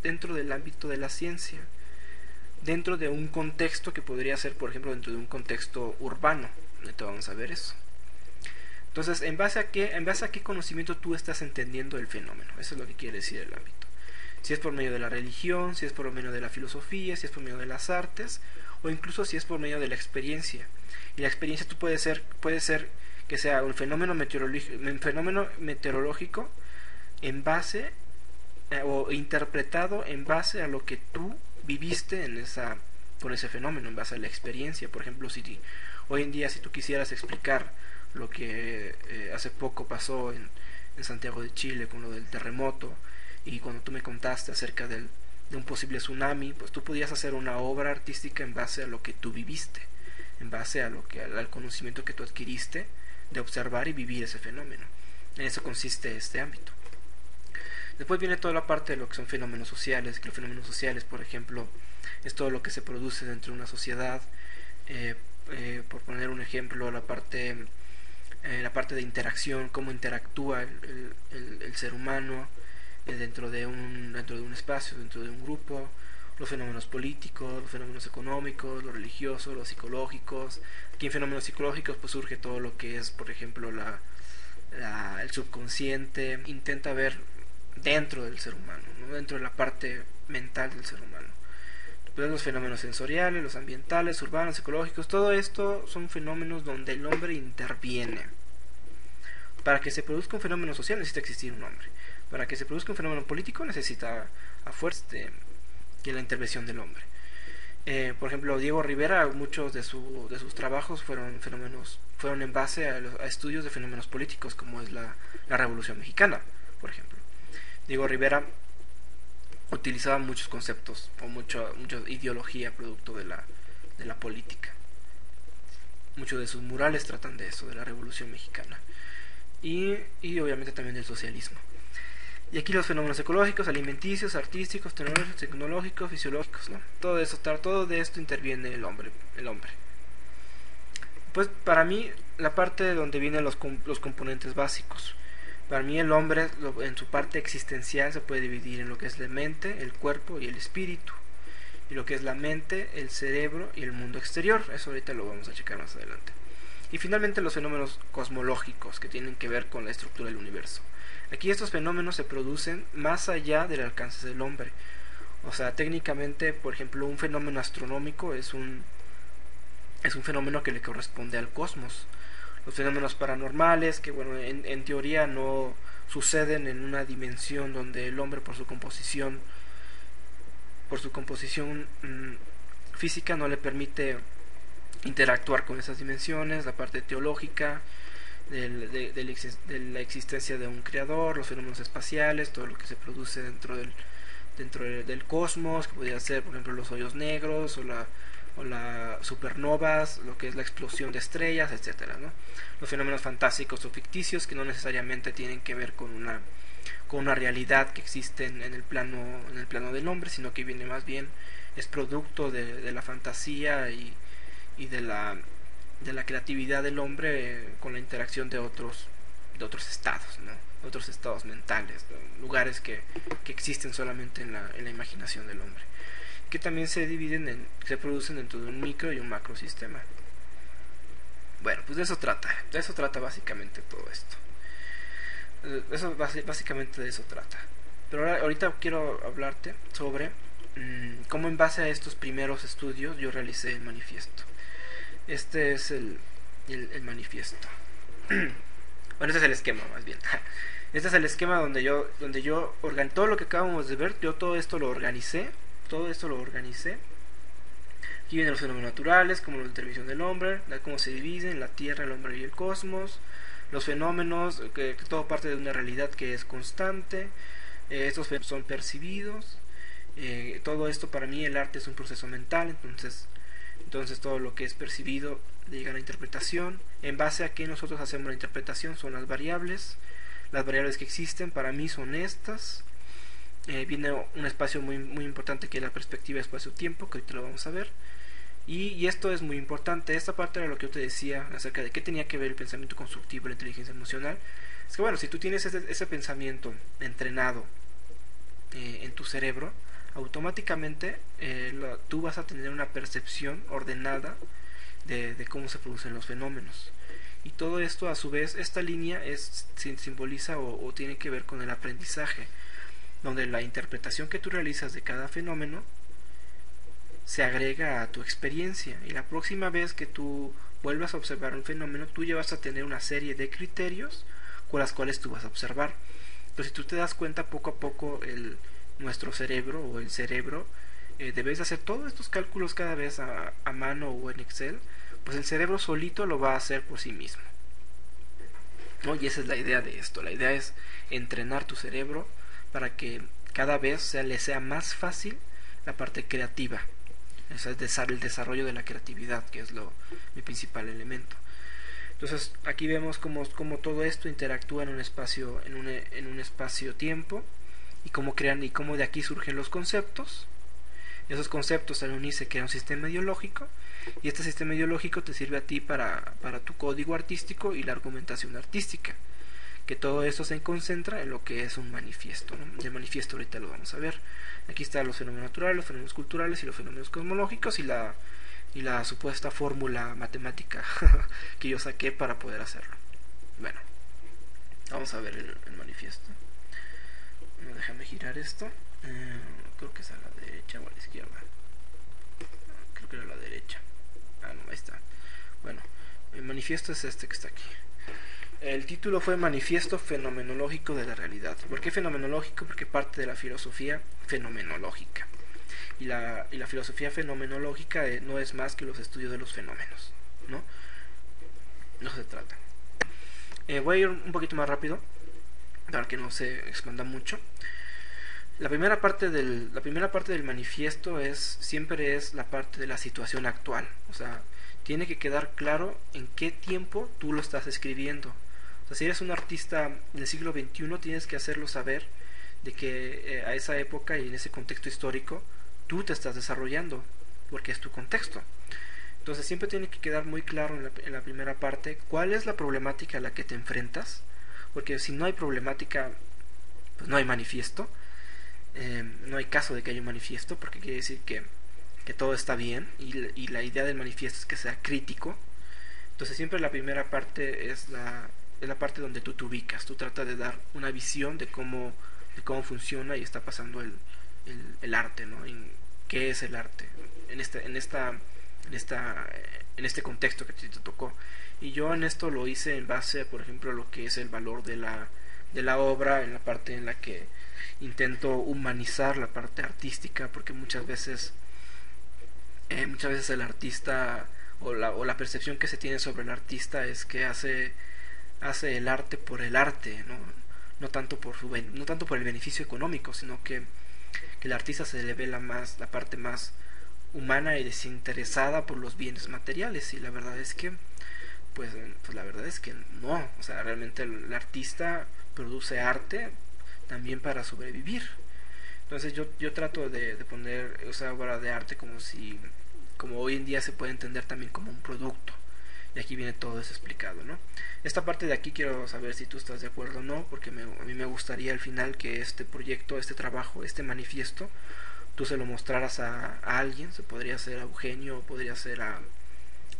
dentro del ámbito de la ciencia, dentro de un contexto que podría ser, por ejemplo, dentro de un contexto urbano. Ahorita vamos a ver eso. Entonces, ¿en base a qué conocimiento tú estás entendiendo el fenómeno? Eso es lo que quiere decir el ámbito. Si es por medio de la religión, si es por medio de la filosofía, si es por medio de las artes, o incluso si es por medio de la experiencia. Y la experiencia puede ser que sea un fenómeno meteorológico en base o interpretado en base a lo que tú viviste con ese fenómeno, en base a la experiencia. Por ejemplo, si hoy en día si tú quisieras explicar lo que hace poco pasó en Santiago de Chile con lo del terremoto, y cuando tú me contaste acerca de un posible tsunami, pues tú podías hacer una obra artística en base a lo que tú viviste, en base a al conocimiento que tú adquiriste de observar y vivir ese fenómeno. En eso consiste este ámbito. Después viene toda la parte de lo que son fenómenos sociales, que los fenómenos sociales, por ejemplo, es todo lo que se produce dentro de una sociedad. Por poner un ejemplo, la parte de interacción, cómo interactúa el ser humano dentro de un espacio, dentro de un grupo, los fenómenos políticos, los fenómenos económicos, los religiosos, los psicológicos. Aquí en fenómenos psicológicos pues surge todo lo que es, por ejemplo, el subconsciente. Intenta ver dentro del ser humano, ¿no? Dentro de la parte mental del ser humano. Después los fenómenos sensoriales, los ambientales, urbanos, psicológicos, todo esto son fenómenos donde el hombre interviene. Para que se produzca un fenómeno social necesita existir un hombre. Para que se produzca un fenómeno político necesita a fuerza de la intervención del hombre. Por ejemplo, Diego Rivera, muchos de sus trabajos fueron en base a estudios de fenómenos políticos, como es la Revolución Mexicana, por ejemplo. Diego Rivera utilizaba muchos conceptos o mucha ideología producto de la política. Muchos de sus murales tratan de eso, de la Revolución Mexicana. Y obviamente también del socialismo. Y aquí los fenómenos ecológicos, alimenticios, artísticos, tecnológicos, fisiológicos, ¿no? Todo de esto interviene el hombre. Pues para mí, la parte donde vienen los componentes básicos. Para mí el hombre, en su parte existencial, se puede dividir en lo que es la mente, el cuerpo y el espíritu. Y lo que es la mente, el cerebro y el mundo exterior. Eso ahorita lo vamos a checar más adelante. Y finalmente los fenómenos cosmológicos, que tienen que ver con la estructura del universo. Aquí estos fenómenos se producen más allá del alcance del hombre. O sea, técnicamente, por ejemplo, un fenómeno astronómico es un fenómeno que le corresponde al cosmos. Los fenómenos paranormales, que bueno, en teoría no suceden en una dimensión donde el hombre por su composición física no le permite interactuar con esas dimensiones. La parte teológica de la existencia de un creador, los fenómenos espaciales, todo lo que se produce dentro del cosmos, que podría ser por ejemplo los hoyos negros o las supernovas, lo que es la explosión de estrellas, etcétera, ¿no? Los fenómenos fantásticos o ficticios que no necesariamente tienen que ver con una realidad que existe en el plano del hombre, sino que viene más bien, es producto de la fantasía y de la creatividad del hombre con la interacción de otros estados, ¿no? Otros estados mentales, ¿no? Lugares que existen solamente en la imaginación del hombre, que también se producen dentro de un micro y un macro sistema. Bueno, pues de eso trata básicamente todo esto. Básicamente de eso trata. Pero ahorita quiero hablarte sobre cómo en base a estos primeros estudios yo realicé el manifiesto. Este es el manifiesto. Bueno, este es el esquema más bien. Este es el esquema donde yo todo lo que acabamos de ver, yo todo esto lo organicé. Aquí vienen los fenómenos naturales, como la intervención del hombre, cómo se dividen la tierra, el hombre y el cosmos, los fenómenos, que todo parte de una realidad que es constante, estos son percibidos, todo esto para mí el arte es un proceso mental, entonces todo lo que es percibido llega a la interpretación. En base a que nosotros hacemos la interpretación son las variables que existen para mí son estas. Viene un espacio muy, muy importante que es la perspectiva espacio-tiempo, que ahorita lo vamos a ver. Y esto es muy importante. Esta parte era lo que yo te decía acerca de qué tenía que ver el pensamiento constructivo y la inteligencia emocional. Es que bueno, si tú tienes ese pensamiento entrenado en tu cerebro, automáticamente tú vas a tener una percepción ordenada de cómo se producen los fenómenos. Y todo esto, a su vez, esta línea simboliza o tiene que ver con el aprendizaje, donde la interpretación que tú realizas de cada fenómeno se agrega a tu experiencia, y la próxima vez que tú vuelvas a observar un fenómeno, tú ya vas a tener una serie de criterios con las cuales tú vas a observar. Entonces, si tú te das cuenta, poco a poco nuestro cerebro o el cerebro, debes hacer todos estos cálculos cada vez a mano o en Excel, pues el cerebro solito lo va a hacer por sí mismo, ¿no? Y esa es la idea de esto. La idea es entrenar tu cerebro para que cada vez le sea más fácil la parte creativa. Eso es el desarrollo de la creatividad, que es mi principal elemento. Entonces aquí vemos cómo todo esto interactúa en un espacio, en un espacio-tiempo, y cómo de aquí surgen los conceptos. Esos conceptos al unirse crean un sistema ideológico, y este sistema ideológico te sirve a ti para tu código artístico y la argumentación artística, que todo eso se concentra en lo que es un manifiesto, ¿no? Y el manifiesto ahorita lo vamos a ver. Aquí están los fenómenos naturales, los fenómenos culturales y los fenómenos cosmológicos, y la supuesta fórmula matemática que yo saqué para poder hacerlo. Bueno, vamos a ver el manifiesto. Déjame girar esto. Creo que es a la derecha o a la izquierda. Creo que era a la derecha. No, ahí está. Bueno, el manifiesto es este que está aquí. El título fue Manifiesto Fenomenológico de la Realidad. ¿Por qué fenomenológico? Porque parte de la filosofía fenomenológica. Y la filosofía fenomenológica no es más que los estudios de los fenómenos, ¿no? No se trata. Voy a ir un poquito más rápido para que no se expanda mucho. La primera parte del manifiesto siempre es la parte de la situación actual. O sea, tiene que quedar claro en qué tiempo tú lo estás escribiendo. O sea, si eres un artista del siglo XXI, tienes que hacerlo saber de que a esa época y en ese contexto histórico tú te estás desarrollando, porque es tu contexto. Entonces siempre tiene que quedar muy claro en la primera parte cuál es la problemática a la que te enfrentas, porque si no hay problemática, pues no hay manifiesto. No hay caso de que haya un manifiesto, porque quiere decir que todo está bien, y la idea del manifiesto es que sea crítico. Entonces siempre la primera parte es la parte donde tú te ubicas. Tú tratas de dar una visión de cómo funciona y está pasando el arte, ¿no? ¿Qué es el arte en este contexto que te tocó? Y yo en esto lo hice en base, por ejemplo, a lo que es el valor de la obra, en la parte en la que intento humanizar la parte artística, porque muchas veces el artista o la percepción que se tiene sobre el artista es que hace el arte por el arte, no tanto por el beneficio económico, sino que el artista se le ve la parte más humana y desinteresada por los bienes materiales. Y la verdad es que pues la verdad es que no. O sea, realmente el artista produce arte también para sobrevivir. Entonces yo trato de poner esa obra de arte como hoy en día se puede entender también como un producto. Y aquí viene todo eso explicado, ¿no? Esta parte de aquí quiero saber si tú estás de acuerdo o no, porque a mí me gustaría al final que este proyecto, este trabajo, este manifiesto, tú se lo mostraras a alguien. Se podría ser a Eugenio, o podría ser a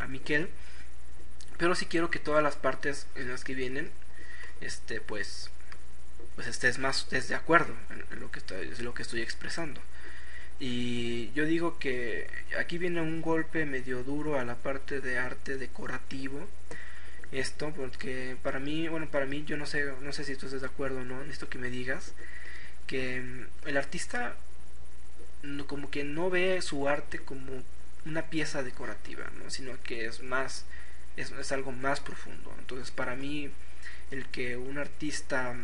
Miquel, pero sí quiero que todas las partes en las que vienen pues estés de acuerdo en lo que estoy expresando. Y yo digo que aquí viene un golpe medio duro a la parte de arte decorativo, porque para mí yo no sé si tú estás de acuerdo o no en esto que me digas, que el artista como que no ve su arte como una pieza decorativa, ¿no? Sino que es algo más profundo. Entonces para mí el que un artista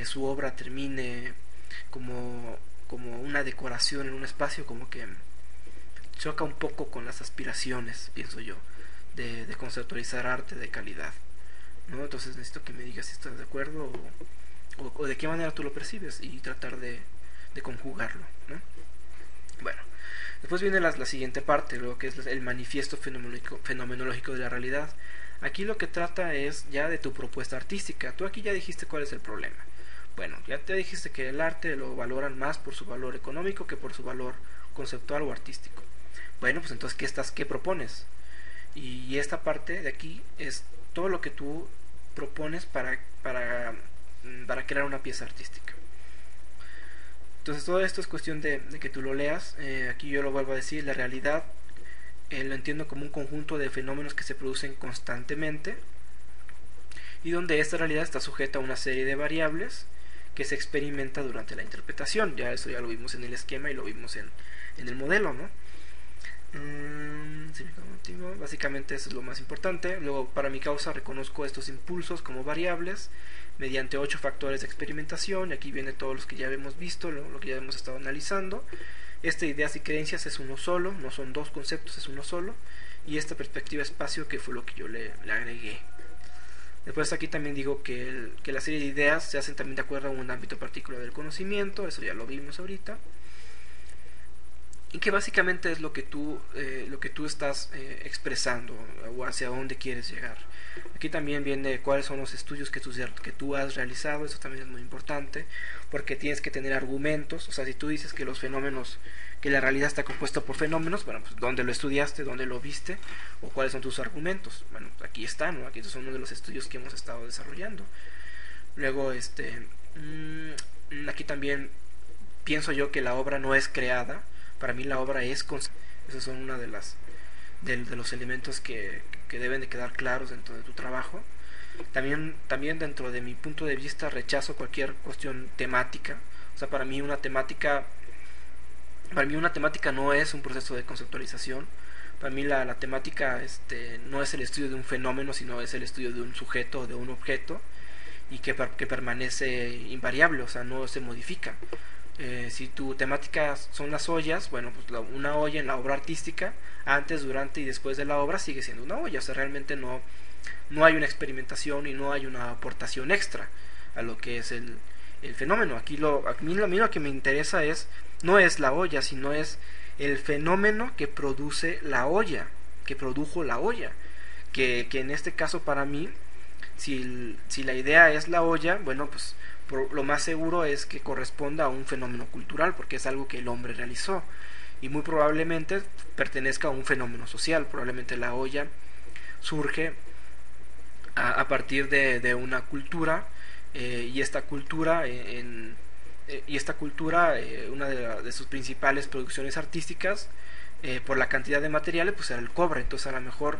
su obra termine como una decoración en un espacio, como que choca un poco con las aspiraciones, pienso yo, de conceptualizar arte de calidad, ¿no? Entonces necesito que me digas si estás de acuerdo o de qué manera tú lo percibes, y tratar de conjugarlo, ¿no? Bueno, después viene la siguiente parte, lo que es el manifiesto fenomenológico de la realidad. Aquí lo que trata es ya de tu propuesta artística. Tú aquí ya dijiste cuál es el problema. Bueno, ya te dijiste que el arte lo valoran más por su valor económico que por su valor conceptual o artístico. Bueno, pues entonces, ¿qué propones? Y esta parte de aquí es todo lo que tú propones para crear una pieza artística. Entonces todo esto es cuestión de que tú lo leas. Aquí yo lo vuelvo a decir, la realidad lo entiendo como un conjunto de fenómenos que se producen constantemente y donde esta realidad está sujeta a una serie de variables que se experimenta durante la interpretación. Ya eso ya lo vimos en el esquema y lo vimos en el modelo, ¿no? Básicamente eso es lo más importante. Luego, para mi causa, reconozco estos impulsos como variables mediante 8 factores de experimentación. Y aquí viene todos los que ya hemos visto, lo que ya hemos estado analizando. Esta ideas y creencias es uno solo, no son dos conceptos, es uno solo. Y esta perspectiva espacio, que fue lo que yo le agregué. Después aquí también digo que la serie de ideas se hacen también de acuerdo a un ámbito particular del conocimiento. Eso ya lo vimos ahorita. Y que básicamente es lo que tú estás expresando o hacia dónde quieres llegar. Aquí también viene cuáles son los estudios que tú has realizado. Eso también es muy importante, porque tienes que tener argumentos. O sea, si tú dices que los fenómenos, que la realidad está compuesta por fenómenos, bueno, pues ¿dónde lo estudiaste? ¿Dónde lo viste? ¿O cuáles son tus argumentos? Bueno, aquí están, ¿no? Aquí son uno de los estudios que hemos estado desarrollando. Luego, aquí también pienso yo que la obra no es creada. Para mí la obra es esos son una de los elementos que deben de quedar claros dentro de tu trabajo. También dentro de mi punto de vista rechazo cualquier cuestión temática. O sea, para mí una temática no es un proceso de conceptualización. Para mí la temática no es el estudio de un fenómeno, sino es el estudio de un sujeto o de un objeto, y que permanece invariable, o sea, no se modifica. Si tu temática son las ollas, bueno, pues una olla en la obra artística, antes, durante y después de la obra, sigue siendo una olla. O sea, realmente no hay una experimentación y no hay una aportación extra a lo que es el fenómeno. A mí lo que me interesa no es la olla, sino es el fenómeno que produce la olla, que produjo la olla. Que en este caso, para mí, si la idea es la olla, bueno, pues lo más seguro es que corresponda a un fenómeno cultural, porque es algo que el hombre realizó, y muy probablemente pertenezca a un fenómeno social. Probablemente la olla surge a partir de una cultura, y esta cultura una de sus principales producciones artísticas, por la cantidad de materiales, pues era el cobre. Entonces a lo mejor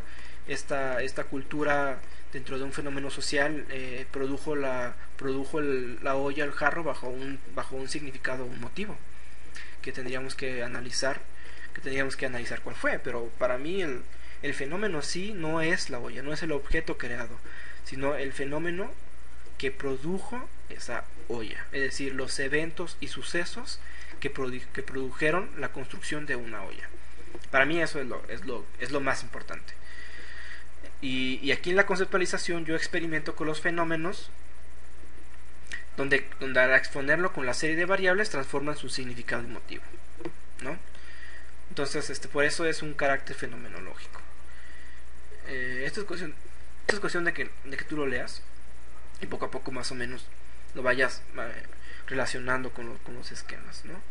esta cultura, dentro de un fenómeno social, produjo la olla, el jarro, bajo un significado, un motivo que tendríamos que analizar cuál fue. Pero para mí el fenómeno sí no es la olla, no es el objeto creado, sino el fenómeno que produjo esa olla, es decir, los eventos y sucesos que produjeron la construcción de una olla. Para mí eso es lo más importante. Y aquí en la conceptualización yo experimento con los fenómenos, donde al exponerlo con la serie de variables transforman su significado y motivo, ¿no? Entonces, por eso es un carácter fenomenológico. Esto es cuestión de que tú lo leas y poco a poco más o menos lo vayas relacionando con los esquemas, ¿no?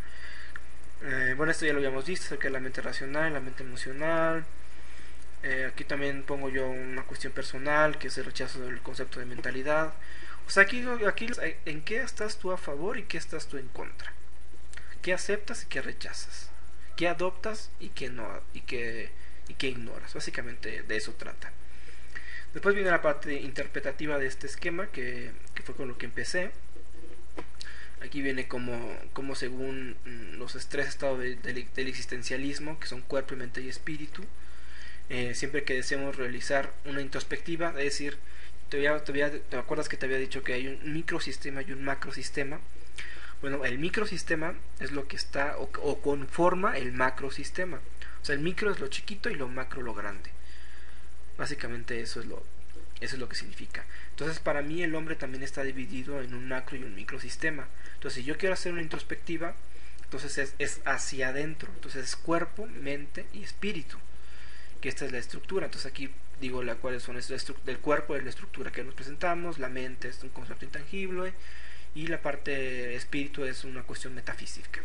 Bueno, esto ya lo habíamos visto acerca de la mente racional, la mente emocional. Aquí también pongo yo una cuestión personal, que es el rechazo del concepto de mentalidad. O sea, aquí en qué estás tú a favor y qué estás tú en contra, qué aceptas y qué rechazas, qué adoptas y qué no, y qué ignoras. Básicamente de eso trata. Después viene la parte interpretativa de este esquema, que fue con lo que empecé. Aquí viene como según los tres estados del existencialismo, que son cuerpo, mente y espíritu. Siempre que deseemos realizar una introspectiva, es decir, ¿te acuerdas que te había dicho que hay un microsistema y un macrosistema? Bueno, el microsistema es lo que está o conforma el macrosistema. O sea, el micro es lo chiquito y lo macro lo grande. Básicamente eso es lo que significa. Entonces, para mí el hombre también está dividido en un macro y un microsistema. Entonces, si yo quiero hacer una introspectiva, entonces es hacia adentro. Entonces es cuerpo, mente y espíritu, que esta es la estructura. Entonces aquí digo cuáles son el cuerpo es la estructura que nos presentamos, la mente es un concepto intangible, y la parte espíritu es una cuestión metafísica.